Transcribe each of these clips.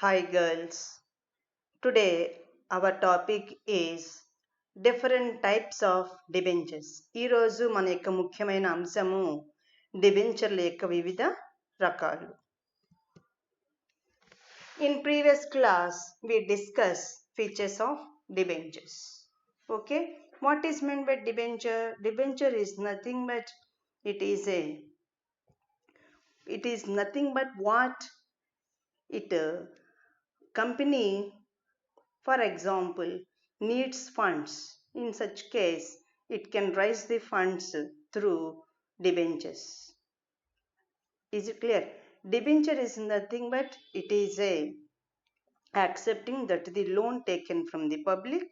Hi girls. Today our topic is different types of debentures. ఈ రోజు మన యొక్క ముఖ్యమైన అంశము డిబెంచర్ల యొక్క వివిధ రకాలు. In previous class we discussed features of debentures. Okay, what is meant by debenture? Debenture is nothing but it is nothing but what it company, for example, needs funds. In such case, it can raise the funds through debentures. Is it clear? Debenture is nothing but it is accepting that the loan taken from the public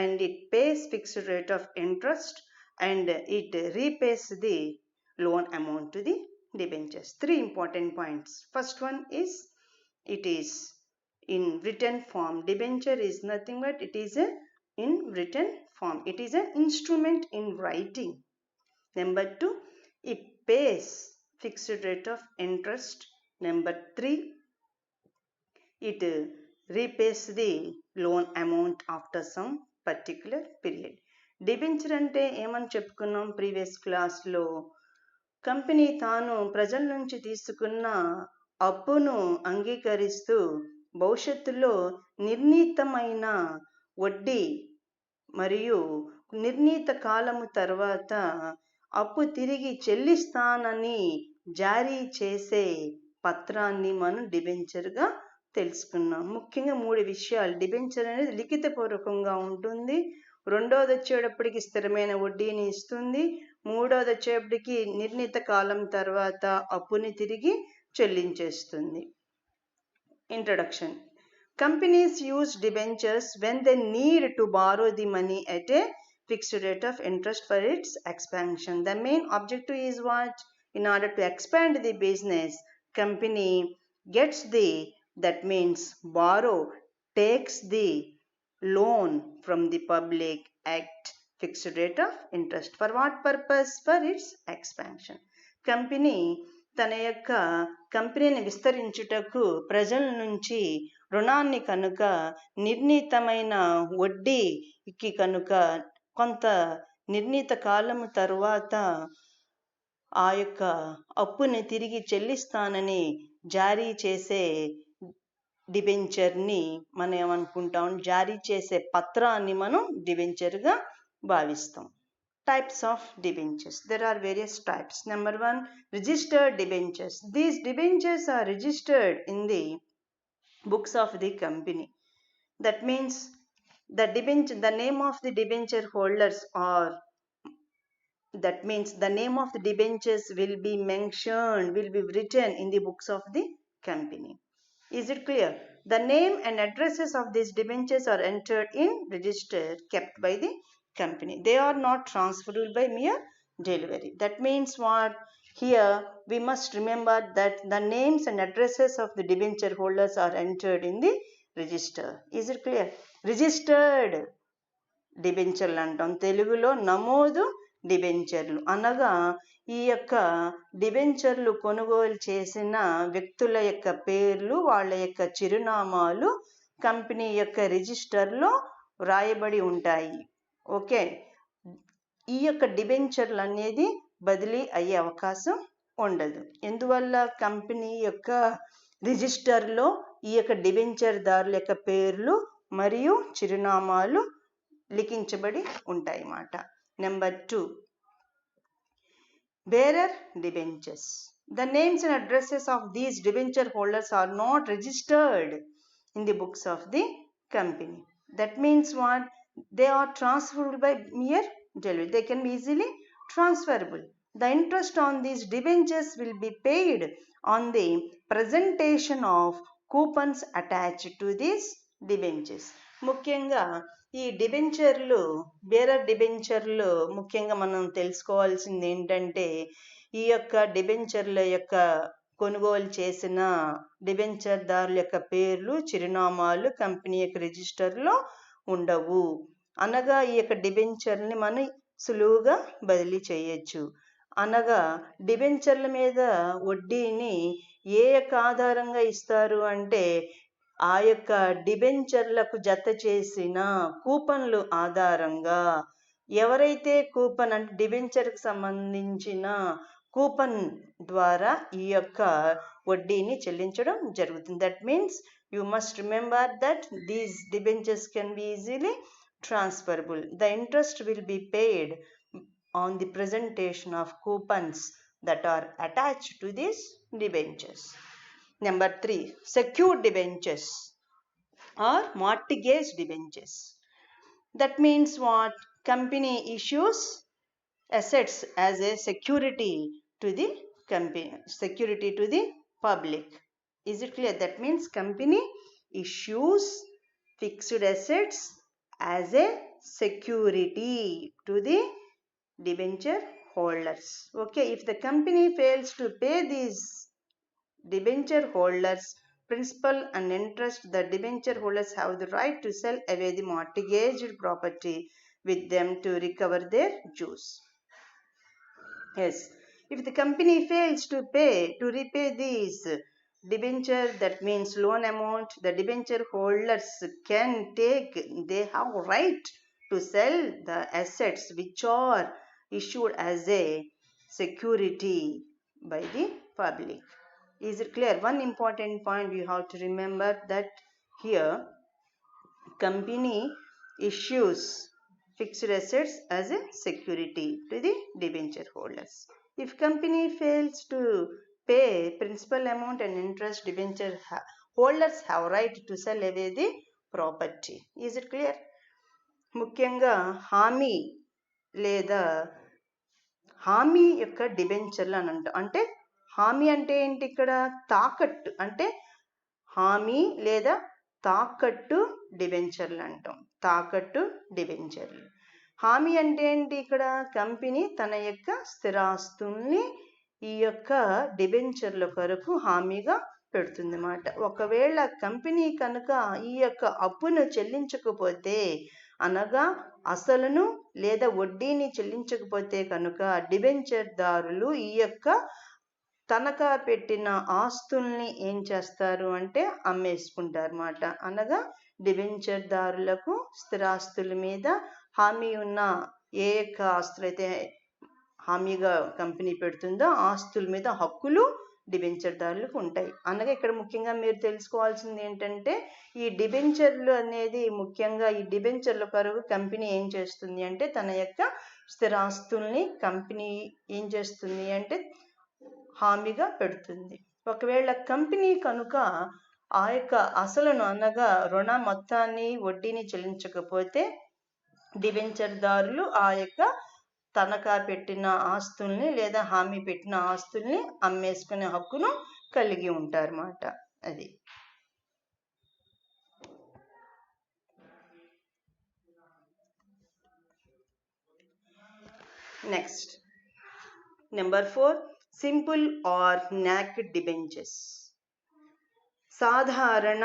and it pays fixed rate of interest and it repays the loan amount to the debentures. Three important points. First one is it is in written form. Debenture is nothing but it is in written form. It is an instrument in writing. Number two, it pays fixed rate of interest. Number three, it repays the loan amount after some particular period. Debenture అంటే ఏమని చెప్పుకున్నాం previous క్లాస్లో? Company తాను ప్రజల నుంచి తీసుకున్న అప్పును అంగీకరిస్తూ భవిష్యత్తులో నిర్ణీతమైన వడ్డీ మరియు నిర్ణీత కాలము తర్వాత అప్పు తిరిగి చెల్లిస్తానని జారీ చేసే పత్రాన్ని మనం డిబెంచర్గా తెలుసుకున్నాం. ముఖ్యంగా మూడు విషయాలు. డిబెంచర్ అనేది లిఖితపూర్వకంగా ఉంటుంది, రెండోది వచ్చేటప్పటికి స్థిరమైన వడ్డీని ఇస్తుంది, మూడోది వచ్చేటప్పటికి నిర్ణీత కాలం తర్వాత అప్పుని తిరిగి చెల్లించేస్తుంది. Introduction. Companies use debentures when they need to borrow the money at a fixed rate of interest for its expansion. The main objective is what? In order to expand the business, company gets that means borrow, takes the loan from the public at fixed rate of interest. For what purpose? For its expansion. Company తన యొక్క కంపెనీని విస్తరించుటకు ప్రజల నుంచి రుణాన్ని కనుక నిర్ణీతమైన వడ్డీకి కనుక కొంత నిర్ణీత కాలము తరువాత ఆ యొక్క అప్పుని తిరిగి చెల్లిస్తానని జారీ చేసే డిబెంచర్ని మనం ఏమనుకుంటాం, జారీ చేసే పత్రాన్ని మనం డిబెంచర్గా భావిస్తాం. Types of debentures. There are various types. Number one, registered debentures. These debentures are registered in the books of the company. That means the name of the debenture holders the name of the debentures will be mentioned, will be written in the books of the company. Is it clear? The name and addresses of these debentures are entered in register kept by the company. They are not transferable by mere delivery. That means what? Here we must remember that the names and addresses of the debenture holders are entered in the register. Is it clear? Registered డిబెంచర్లు అంటాం, తెలుగులో నమోదు డిబెంచర్లు అనగా ఈ యొక్క డిబెంచర్లు కొనుగోలు చేసిన వ్యక్తుల యొక్క పేర్లు, వాళ్ళ యొక్క చిరునామాలు కంపెనీ యొక్క రిజిస్టర్లో వ్రాయబడి ఉంటాయి. ఓకే, ఈ యొక్క డిబెంచర్లు అనేది బదిలీ అయ్యే అవకాశం ఉండదు. ఎందువల్ల? కంపెనీ యొక్క రిజిస్టర్లో ఈ యొక్క డిబెంచర్దారుల యొక్క పేర్లు మరియు చిరునామాలు లిఖించబడి ఉంటాయి అన్నమాట. Number 2, bearer debentures. The names and addresses of these debenture holders are not registered in the books of the company. That means what? They are transferable by mere delivery. They can be easily transferable. The interest on these debentures will be paid on the presentation of coupons attached to these debentures. ముఖ్యంగా ఈ డిబెంచర్లు, bearer డిబెంచర్లు ముఖ్యంగా మనం తెలుసుకోవాల్సింది ఏంటంటే, ఈ యొక్క డిబెంచర్ల యొక్క కొనుగోలు చేసిన డిబెంచర్దారుల యొక్క పేర్లు, చిరునామాలు కంపెనీ యొక్క రిజిస్టర్లో ఉండవు. అనగా ఈ యొక్క డిబెంచర్ని మనం సులువుగా బదిలీ చేయొచ్చు. అనగా డిబెంచర్ల మీద వడ్డీని ఏ యొక్క ఆధారంగా ఇస్తారు అంటే ఆ యొక్క డిబెంచర్లకు జత చేసిన కూపన్లు ఆధారంగా ఎవరైతే కూపన్ అంటే డిబెంచర్కి సంబంధించిన కూపన్ ద్వారా ఈ యొక్క వడ్డీని చెల్లించడం జరుగుతుంది. That means you must remember that these debentures can be easily transferable. The interest will be paid on the presentation of coupons that are attached to these debentures. Number 3, secured debentures or mortgage debentures. That means what? Company issues assets as a security to the company, security to the public. Is it clear? That means company issues fixed assets as a security to the debenture holders. Okay, if the company fails to pay these debenture holders principal and interest, the debenture holders have the right to sell away the mortgaged property with them to recover their dues. Yes, if the company fails to repay these debenture, that means loan amount, the debenture holders they have right to sell the assets which are issued as a security by the public. Is it clear? One important point you have to remember that here company issues fixed assets as a security to the debenture holders. If company fails to pay principal amount and interest, debenture holders have right to sell away the property. Is it clear? ముఖ్యంగా హామీ లేదా హామీ యొక్క డిబెంచర్లు అని అంటాం. అంటే హామీ అంటే ఏంటి? ఇక్కడ తాకట్టు అంటే హామీ లేదా తాకట్టు డిబెంచర్లు అంటాం. తాకట్టు డిబెంచర్లు. హామీ అంటే ఏంటి? ఇక్కడ కంపెనీ తన యొక్క స్థిరాస్తుల్ని ఈ యొక్క డిబెంచర్ల కొరకు హామీగా పెడుతుంది అన్నమాట. ఒకవేళ కంపెనీ కనుక ఈ యొక్క అప్పును చెల్లించకపోతే, అనగా అసలును లేదా వడ్డీని చెల్లించకపోతే కనుక డిబెంచర్ దారులు ఈ యొక్క తనఖా పెట్టిన ఆస్తుల్ని ఏం చేస్తారు అంటే అమ్మేసుకుంటారు అన్నమాట. అనగా డిబెంచర్ దారులకు స్థిరాస్తుల మీద హామీ ఉన్న ఏ యొక్క ఆస్తులైతే హామీగా కంపెనీ పెడుతుందో ఆస్తుల మీద హక్కులు డిబెంచర్ దారులకు ఉంటాయి. అనగా ఇక్కడ ముఖ్యంగా మీరు తెలుసుకోవాల్సింది ఏంటంటే, ఈ డిబెంచర్లు అనేది ముఖ్యంగా ఈ డిబెంచర్ల కొరకు కంపెనీ ఏం చేస్తుంది అంటే తన యొక్క స్థిరాస్తుల్ని కంపెనీ ఏం చేస్తుంది అంటే హామీగా పెడుతుంది. ఒకవేళ కంపెనీ కనుక ఆ యొక్క అసలును అనగా రుణ మొత్తాన్ని వడ్డీని చెల్లించకపోతే డిబెంచర్ దారులు ఆ యొక్క తనఖా పెట్టిన ఆస్తుల్ని లేదా హామీ పెట్టిన ఆస్తుల్ని అమ్మేసుకునే హక్కును కలిగి ఉంటారన్నమాట. అది next. Number 4, simple are knocked debentures. సాధారణ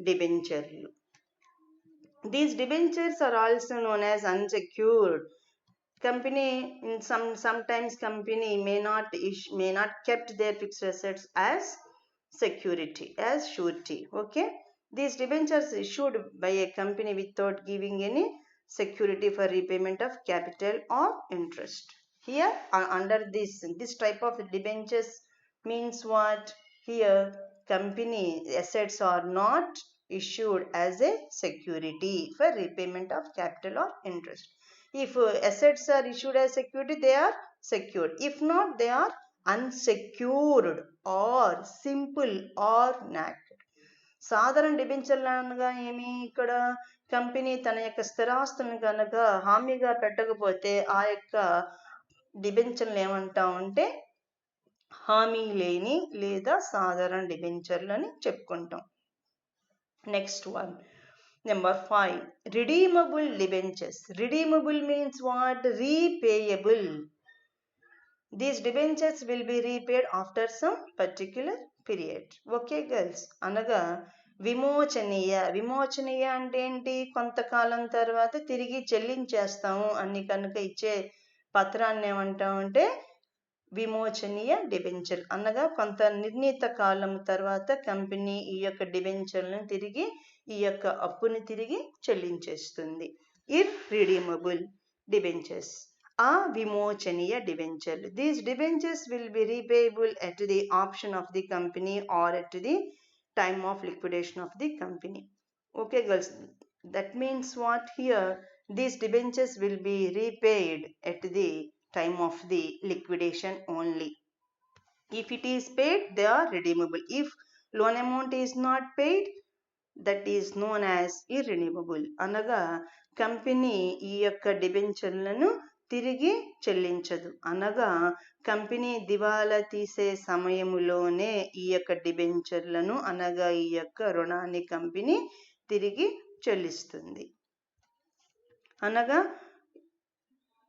డిబెంచర్లు. These debentures are also known as unsecured. Company sometimes company may not kept their fixed assets as security, as surety. Okay, these debentures issued by a company without giving any security for repayment of capital or interest. Here under this type of debentures means what? Here company assets are not issued as a security for repayment of capital or interest. If assets are issued as security, they are secured. If not, they are unsecured or simple or naked. సాధారణ డిబెంచర్లు అనగా ఏమి? ఇక్కడ company తన యొక్క స్థిరాస్తులను కనుక హామీగా పెట్టకపోతే ఆ యొక్క డిబెంచర్లు ఏమంటామంటే హామీ లేని లేదా సాధారణ డిబెంచర్లు అని చెప్పుకుంటాం. Next one, number 5, redeemable debentures. Redeemable means what? Repayable. These debentures will be repaid after some particular period. Okay girls, అనగా విమోచనీయ. విమోచనీయ అంటే ఏంటి? కొంతకాలం తర్వాత తిరిగి చెల్లించేస్తాము అని కనుక ఇచ్చే పత్రాన్ని ఏమంటామంటే విమోచనీయ డిబెంచర్ అనగా కొంత నిర్ణీత కాలం తర్వాత కంపెనీ ఈ యొక్క డిబెంచర్లను తిరిగి ఈ యొక్క అప్పుని తిరిగి చెల్లించేస్తుంది. ఇర్రిడీమబుల్ డిబెంచర్స్ ఆ విమోచనీయ డిబెంచర్లు. These debentures will be repayable at the option of the company or at the time of liquidation of the company. Okay girls, that means what here, these debentures will be repaid at the time of the liquidation only. If it is paid, they are redeemable. If loan amount is not paid, that is known as irredeemable. అనగా company ఈ యొక్క డిబెంచర్లను తిరిగి చెల్లించదు. అనగా company దివాలా తీసే సమయములోనే ఈ యొక్క డిబెంచర్లను అనగా ఈ యొక్క రుణాన్ని కంపెనీ తిరిగి చెల్లిస్తుంది. అనగా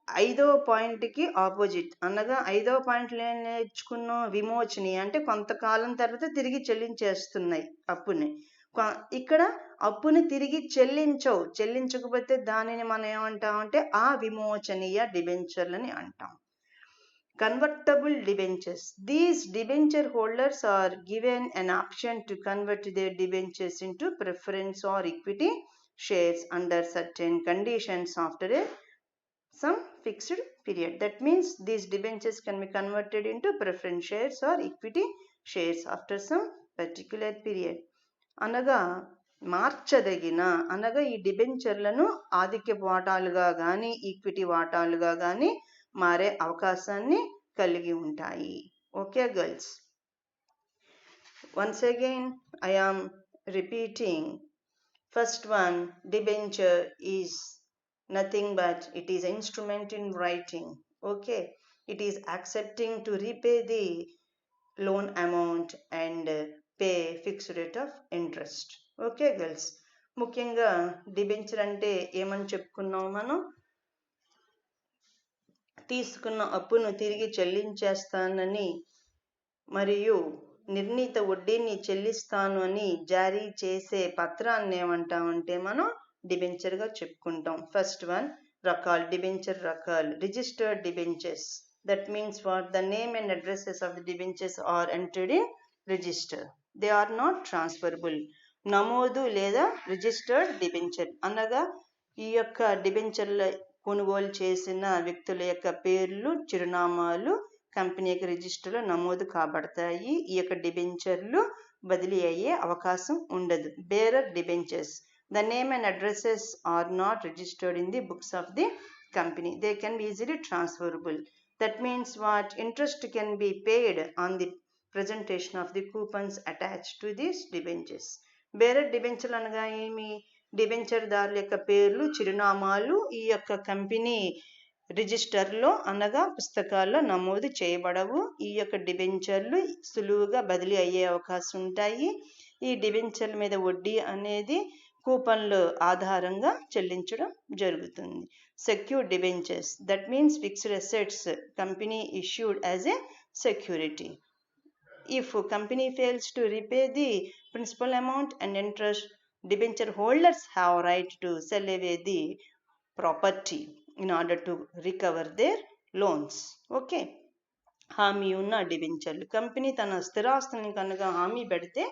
5వ పాయింట్కి ఆపోజిట్. అనగా 5వ పాయింట్లో నేర్చుకున్న విమోచని అంటే కొంతకాలం తర్వాత తిరిగి చెల్లించేస్తున్నాయి అప్పుని. ఇక్కడ అప్పుని తిరిగి చెల్లించకపోతే దానిని మనం ఏమంటామంటే ఆ విమోచనీయ డిబెంచర్లని అంటాం. Convertible debentures. These debenture holders are given an option to convert their debentures into preference or equity shares under certain conditions after some fixed period. That means these debentures can be converted into preference shares or equity shares after some particular period. అనగా మార్చదగిన అనగా ఈ డిబెంచర్లను ఆధిక్యపు వాటాలుగా కానీ equity వాటాలుగా కానీ మారే అవకాశాన్ని కలిగి ఉంటాయి. Okay girls, once again I am repeating. First one, debenture is nothing but it is instrument in writing. Okay, it is accepting to repay the loan amount and pay fixed rate of interest. Okay girls, ముఖ్యంగా debenture అంటే ఏమని చెప్పుకున్నాం మనం, తీసుకున్న అప్పును తిరిగి చెల్లించేస్తానని మరియు నిర్ణీత వడ్డీని చెల్లిస్తాను అని జారీ చేసే పత్రాన్ని ఏమంటామంటే మనం డిబెంచర్గా చెప్పుకుంటాం. ఫస్ట్ వన్, రకాల్ డిబెంచర్ రకాల్. Registered debentures, that means what, the name and addresses of the debentures are entered in register. They are not transferable. నమోదు లేదా రిజిస్టర్డ్ డిబెంచర్ అనగా ఈ యొక్క డిబెంచర్ల కొనుగోలు చేసిన వ్యక్తుల యొక్క పేర్లు చిరునామాలు కంపెనీ యొక్క రిజిస్టర్లో నమోదు కాబడతాయి. ఈ యొక్క డిబెంచర్లు బదిలీ అయ్యే అవకాశం ఉండదు. Bearer debentures, the name and addresses are not registered in the books of the company. They can be easily transferable. That means what, interest can be paid on the presentation of the coupons attached to these debentures. Bearer debenture అనగా ఏమి, debenture దారుల యొక్క పేర్లు చిరునామాలు ఈ యొక్క company రిజిస్టర్లో అనగా పుస్తకాల్లో నమోదు చేయబడవు. ఈ యొక్క డిబెంచర్లు సులువుగా బదిలీ అయ్యే అవకాశం ఉంటాయి. ఈ డిబెంచర్ల మీద వడ్డీ అనేది కూపన్లు ఆధారంగా చెల్లించడం జరుగుతుంది. Secured debentures, that means fixed assets company issued as a security. If company fails to repay the principal amount and interest, debenture holders have right to sell away the property in order to recover their loans. Okay, హామీ ఉన్న డిబెంచర్లు. Company తన స్థిరాస్తుని కనుక హామీ పెడితే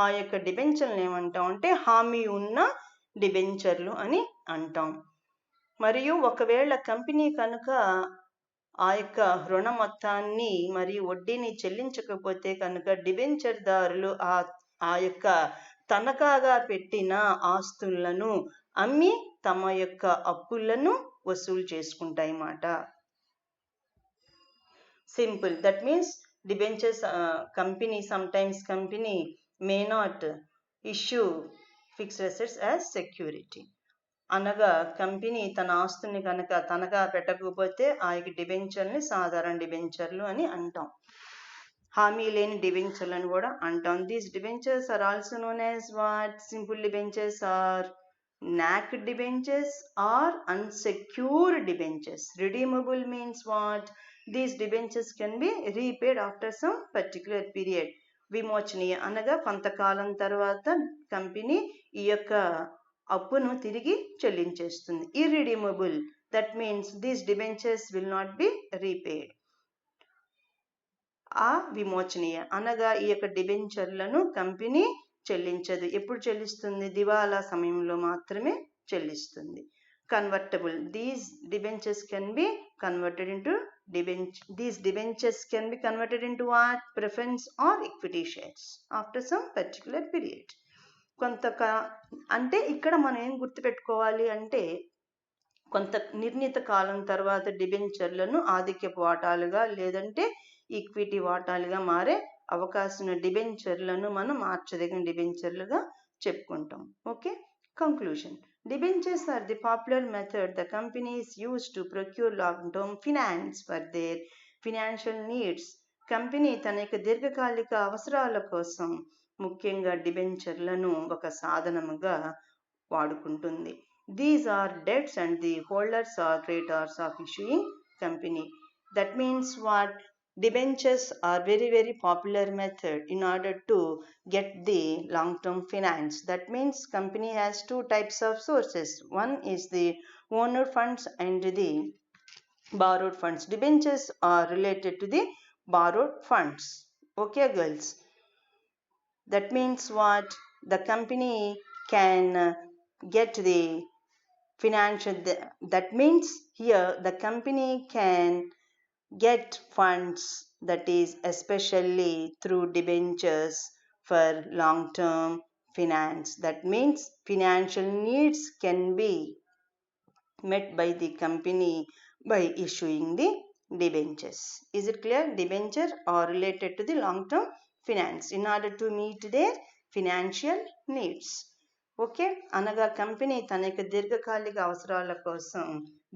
ఆ యొక్క డిబెంచర్లు ఏమంటాం అంటే హామీ ఉన్న డిబెంచర్లు అని అంటాం. మరియు ఒకవేళ కంపెనీ కనుక ఆ యొక్క రుణ మొత్తాన్ని మరియు వడ్డీని చెల్లించకపోతే కనుక డిబెంచర్దారులు ఆ యొక్క తనఖాగా పెట్టిన ఆస్తులను అమ్మి తమ యొక్క అప్పులను వసూలు చేసుకుంటాయి మాట. Simple. That means debentures company sometimes company may not issue fixed assets as security. అనగా కంపెనీ తన ఆస్తుని కనుక తనఖా పెట్టకపోతే ఆ యొక్క డిబెంచర్ని సాధారణ డిబెంచర్లు అని అంటాం. హామీ లేని డిబెంచర్లు అని కూడా అంటాం. These debentures are also known as what, simple debentures are NAC debentures or unsecured debentures. Redeemable means what? These debentures can be repaid after some particular period. విమోచనీయ అనగా కొంతకాలం తర్వాత కంపెనీ ఈ యొక్క అప్పును తిరిగి చెల్లించేస్తుంది. Irredeemable, that means these debentures will not be repaid. ఆ విమోచనీయ అనగా ఈ యొక్క డిబెంచర్లను కంపెనీ చెల్లించదు. ఎప్పుడు చెల్లిస్తుంది? దివాలా సమయంలో మాత్రమే చెల్లిస్తుంది. Convertible, these debentures can be converted into these debentures can be converted into what? Preference or equity shares after some particular period. కొంత అంటే ఇక్కడ మనం ఏం గుర్తుపెట్టుకోవాలి అంటే కొంత నిర్ణీత కాలం తర్వాత డిబెంచర్లను ఆధిక్యపు వాటాలుగా లేదంటే ఈక్విటీ వాటాలుగా మారే అవకాశం డిబెంచర్లను మనం మార్చదగిన డిబెంచర్లుగా చెప్పుకుంటాం. Okay, conclusion. Debentures are the popular method the companies use to procure long-term finance for their financial needs. Company తన యొక్క దీర్ఘకాలిక అవసరాల కోసం ముఖ్యంగా డిబెంచర్లను ఒక సాధనముగా వాడుకుంటుంది. These are debts and the holders are creditors of issuing company. That means what? Debentures are very popular method in order to get the long-term finance. That means company has two types of sources. One is the owner funds and the borrowed funds. Debentures are related to the borrowed funds. Okay girls, that means what? The company can get the financial, that means here the company can get funds, that is especially through debentures for long term finance. That means financial needs can be met by the company by issuing the debentures. Is it clear? Debenture are related to the long term finance in order to meet their financial needs. Okay, అనగా company తన యొక్క దీర్ఘకాలిక అవసరాల కోసం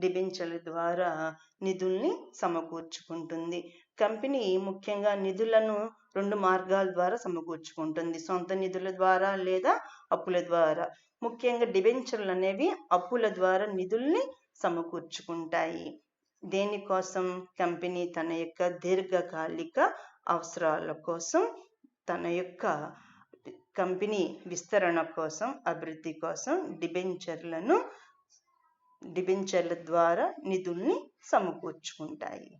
డిబెంచర్ల ద్వారా నిధుల్ని సమకూర్చుకుంటుంది. Company ముఖ్యంగా నిధులను రెండు మార్గాల ద్వారా సమకూర్చుకుంటుంది. సొంత నిధుల ద్వారా లేదా అప్పుల ద్వారా. ముఖ్యంగా డిబెంచర్లు అనేవి అప్పుల ద్వారా నిధుల్ని సమకూర్చుకుంటాయి. దేనికోసం? కంపెనీ తన యొక్క దీర్ఘకాలిక అవసరాల కోసం, తన యొక్క కంపెనీ విస్తరణ కోసం, అభివృద్ధి కోసం డిబెంచర్ల ద్వారా నిధుల్ని సమకూర్చుకుంటాయి.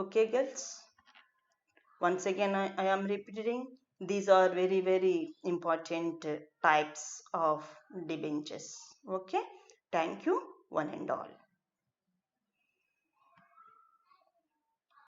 Okay girls, once again I am repeating, these are very important types of debentures. Okay, thank you one and all.